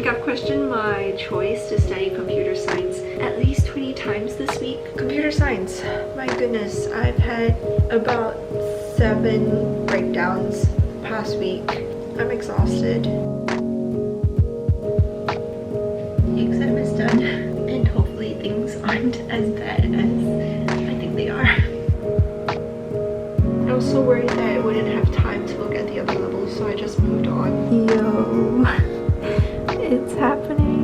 think I've questioned my choice to study computer science at least 20 times this week. Computer science, my goodness, I've had about 7 breakdowns past week. I'm exhausted. The exam is done and hopefully things aren't as bad as I think they are. I was so worried that I wouldn't have time to look at the other levels, so I just moved on. Yo, it's happening.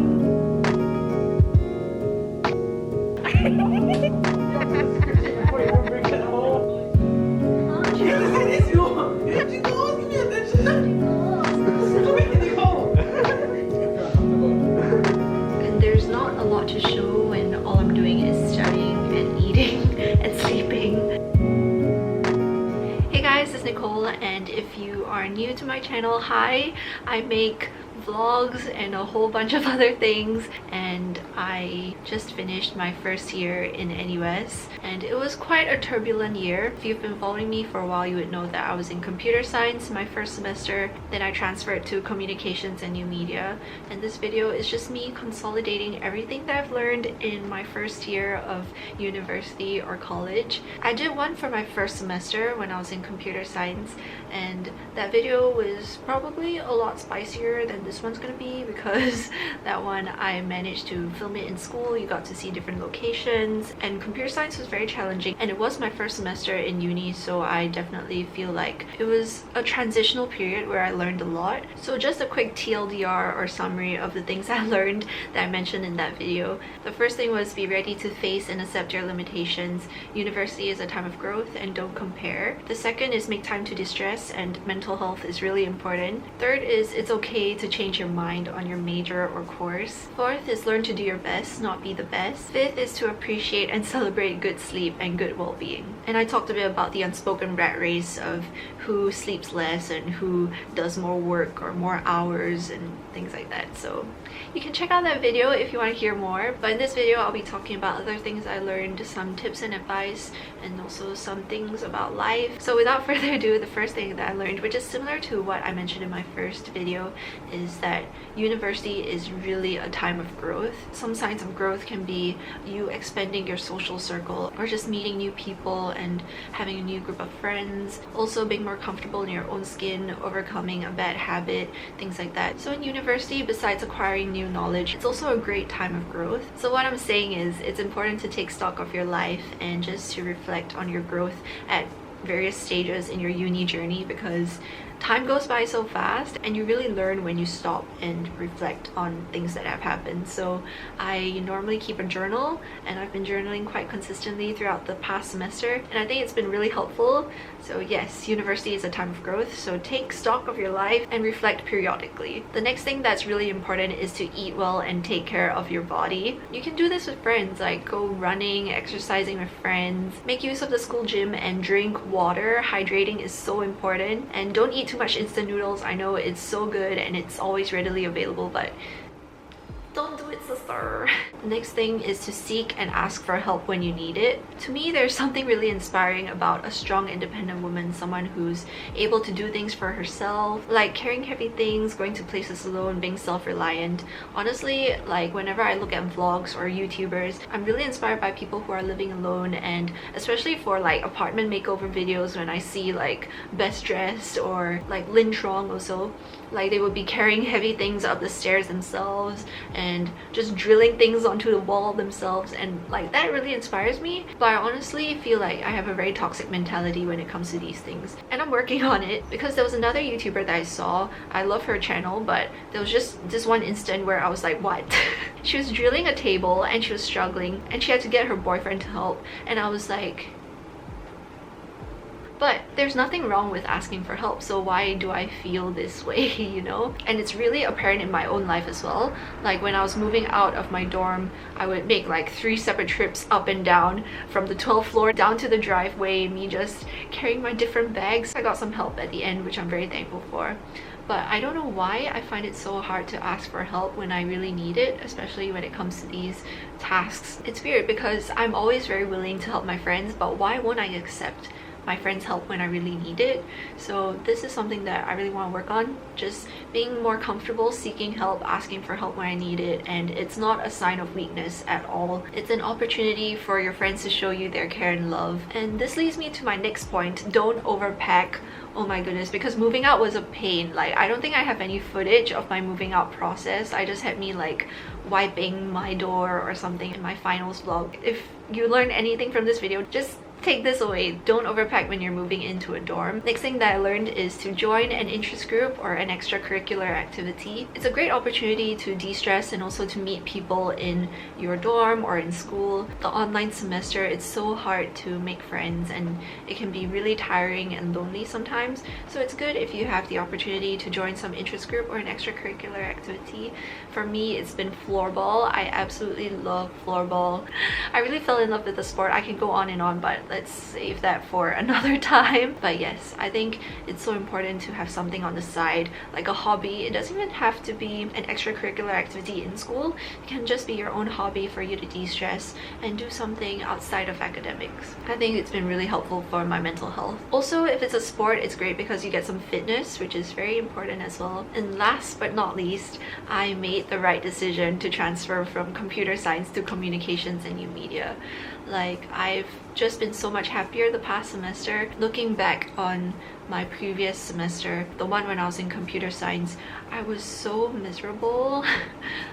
And there's not a lot to show when all I'm doing is studying and eating and sleeping. Hey guys, it's Nicole, and if you are new to my channel, hi. I make vlogs and a whole bunch of other things, and I just finished my first year in NUS, and it was quite a turbulent year. If you've been following me for a while, you would know that I was in computer science my first semester, then I transferred to communications and new media, and this video is just me consolidating everything that I've learned in my first year of university or college. I did one for my first semester when I was in computer science, and that video was probably a lot spicier than this one's gonna be, because that one I managed to film it in school. You got to see different locations, and computer science was very challenging, and it was my first semester in uni, so I definitely feel like it was a transitional period where I learned a lot. So just a quick TLDR or summary of the things I learned that I mentioned in that video. The first thing was be ready to face and accept your limitations. University is a time of growth and don't compare. The second is make time to distress, and mental health is really important. Third is it's okay to change your mind on your major or course. Fourth is learn to do your best, not be the best. Fifth is to appreciate and celebrate good sleep and good well-being. And I talked a bit about the unspoken rat race of who sleeps less and who does more work or more hours and things like that. So you can check out that video if you want to hear more. But in this video, I'll be talking about other things I learned, some tips and advice, and also some things about life. So without further ado, the first thing that I learned, which is similar to what I mentioned in my first video, is that university is really a time of growth. Some signs of growth can be you expanding your social circle, or just meeting new people and having a new group of friends. Also being more comfortable in your own skin, overcoming a bad habit, things like that. So in university, besides acquiring new knowledge, it's also a great time of growth. So what I'm saying is it's important to take stock of your life and just to reflect on your growth at various stages in your uni journey, because time goes by so fast and you really learn when you stop and reflect on things that have happened. So I normally keep a journal, and I've been journaling quite consistently throughout the past semester, and I think it's been really helpful. So yes, university is a time of growth, so take stock of your life and reflect periodically. The next thing that's really important is to eat well and take care of your body. You can do this with friends, like go running, exercising with friends, make use of the school gym, and drink water. Hydrating is so important, and don't eat too much instant noodles. I know it's so good and it's always readily available, but don't do it, sister. The next thing is to seek and ask for help when you need it. To me, there's something really inspiring about a strong, independent woman, someone who's able to do things for herself, like carrying heavy things, going to places alone, being self-reliant. Honestly, like whenever I look at vlogs or YouTubers, I'm really inspired by people who are living alone, and especially for like apartment makeover videos, when I see like Best Dressed or like Lin Trong also, like they would be carrying heavy things up the stairs themselves and just drilling things onto the wall themselves, and like that really inspires me. But I honestly feel like I have a very toxic mentality when it comes to these things, and I'm working on it, because there was another YouTuber that I saw. I love her channel, but there was just this one instant where I was like, what? She was drilling a table and she was struggling, and she had to get her boyfriend to help, and I was like, but there's nothing wrong with asking for help, so why do I feel this way, you know? And it's really apparent in my own life as well. Like when I was moving out of my dorm, I would make like 3 separate trips up and down from the 12th floor down to the driveway, me just carrying my different bags. I got some help at the end, which I'm very thankful for. But I don't know why I find it so hard to ask for help when I really need it, especially when it comes to these tasks. It's weird because I'm always very willing to help my friends, but why won't I accept my friends help when I really need it. So this is something that I really want to work on, just being more comfortable seeking help, asking for help when I need it. And it's not a sign of weakness at all. It's an opportunity for your friends to show you their care and love. And this leads me to my next point: don't overpack. Oh my goodness, because moving out was a pain. Like, I don't think I have any footage of my moving out process. I just had me like wiping my door or something in my finals vlog. If you learned anything from this video, just take this away. Don't overpack when you're moving into a dorm. Next thing that I learned is to join an interest group or an extracurricular activity. It's a great opportunity to de-stress and also to meet people in your dorm or in school. The online semester, it's so hard to make friends and it can be really tiring and lonely sometimes. So it's good if you have the opportunity to join some interest group or an extracurricular activity. For me, it's been floorball. I absolutely love floorball. I really fell in love with the sport. I can go on and on, but let's save that for another time. But yes, I think it's so important to have something on the side, like a hobby. It doesn't even have to be an extracurricular activity in school. It can just be your own hobby for you to de-stress and do something outside of academics. I think it's been really helpful for my mental health. Also, if it's a sport, it's great because you get some fitness, which is very important as well. And last but not least, I made the right decision to transfer from computer science to communications and new media. Like, I've just been so much happier the past semester. Looking back on my previous semester, the one when I was in computer science, I was so miserable.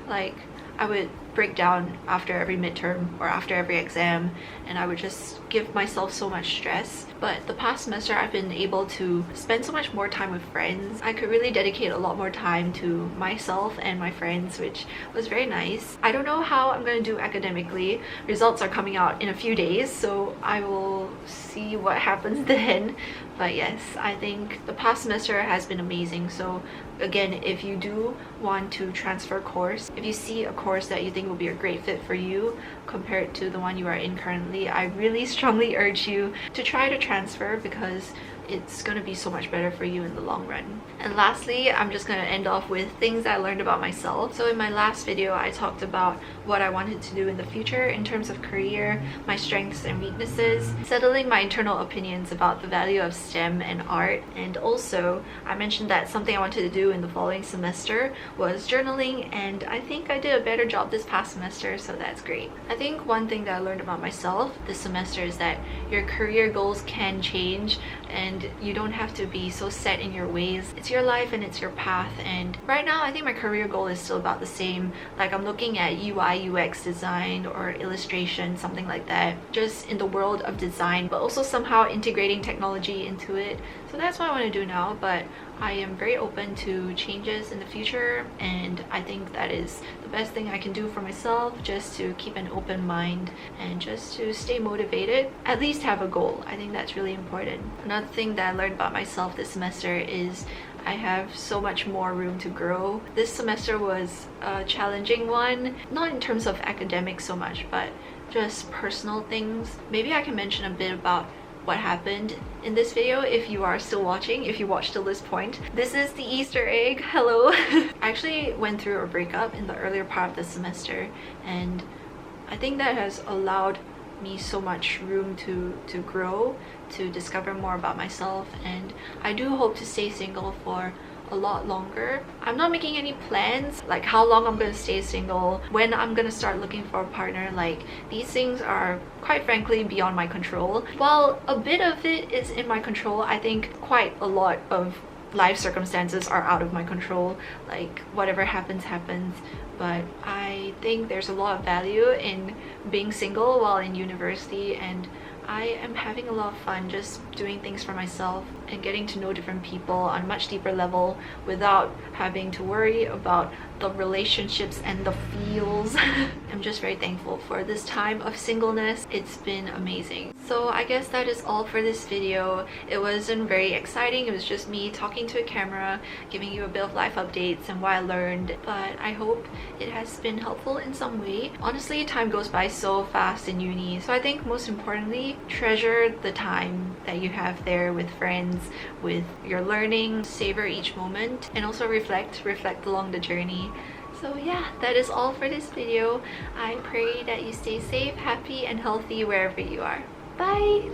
Like, I would break down after every midterm or after every exam, and I would just give myself so much stress. But the past semester, I've been able to spend so much more time with friends. I could really dedicate a lot more time to myself and my friends, which was very nice. I don't know how I'm going to do academically. Results are coming out in a few days, so I will see what happens then. But yes, I think the past semester has been amazing. So again, if you do want to transfer course, if you see a course that you think will be a great fit for you compared to the one you are in currently, I really strongly urge you to try to transfer, because it's going to be so much better for you in the long run. And lastly, I'm just going to end off with things I learned about myself. So in my last video, I talked about what I wanted to do in the future in terms of career, my strengths and weaknesses, settling my internal opinions about the value of STEM and art. And also, I mentioned that something I wanted to do in the following semester was journaling, and I think I did a better job this past semester, so that's great. I think one thing that I learned about myself this semester is that your career goals can change, and you don't have to be so set in your ways. It's your life and it's your path. And right now, I think my career goal is still about the same. Like, I'm looking at UI UX design or illustration, something like that, just in the world of design, but also somehow integrating technology into it. So that's what I want to do now, but I am very open to changes in the future, and I think that is the best thing I can do for myself, just to keep an open mind and just to stay motivated, at least have a goal. I think that's really important. Another thing that I learned about myself this semester is I have so much more room to grow. This semester was a challenging one, not in terms of academics so much, but just personal things. Maybe I can mention a bit about what happened in this video if you are still watching, if you watched till this point. This is the Easter egg. Hello. I actually went through a breakup in the earlier part of the semester, and I think that has allowed me so much room to grow, to discover more about myself, and I do hope to stay single for a lot longer. I'm not making any plans like how long I'm gonna stay single, when I'm gonna start looking for a partner. Like, these things are quite frankly beyond my control. While a bit of it is in my control, I think quite a lot of life circumstances are out of my control. Like, whatever happens happens. But I think there's a lot of value in being single while in university, and I am having a lot of fun just doing things for myself and getting to know different people on a much deeper level without having to worry about the relationships and the feels. I'm just very thankful for this time of singleness. It's been amazing. So I guess that is all for this video. It wasn't very exciting. It was just me talking to a camera, giving you a bit of life updates and what I learned, but I hope it has been helpful in some way. Honestly, time goes by so fast in uni, so I think most importantly, treasure the time that you have there with friends, with your learning, savor each moment, and also reflect along the journey. So yeah, that is all for this video. I pray that you stay safe, happy, and healthy wherever you are. Bye!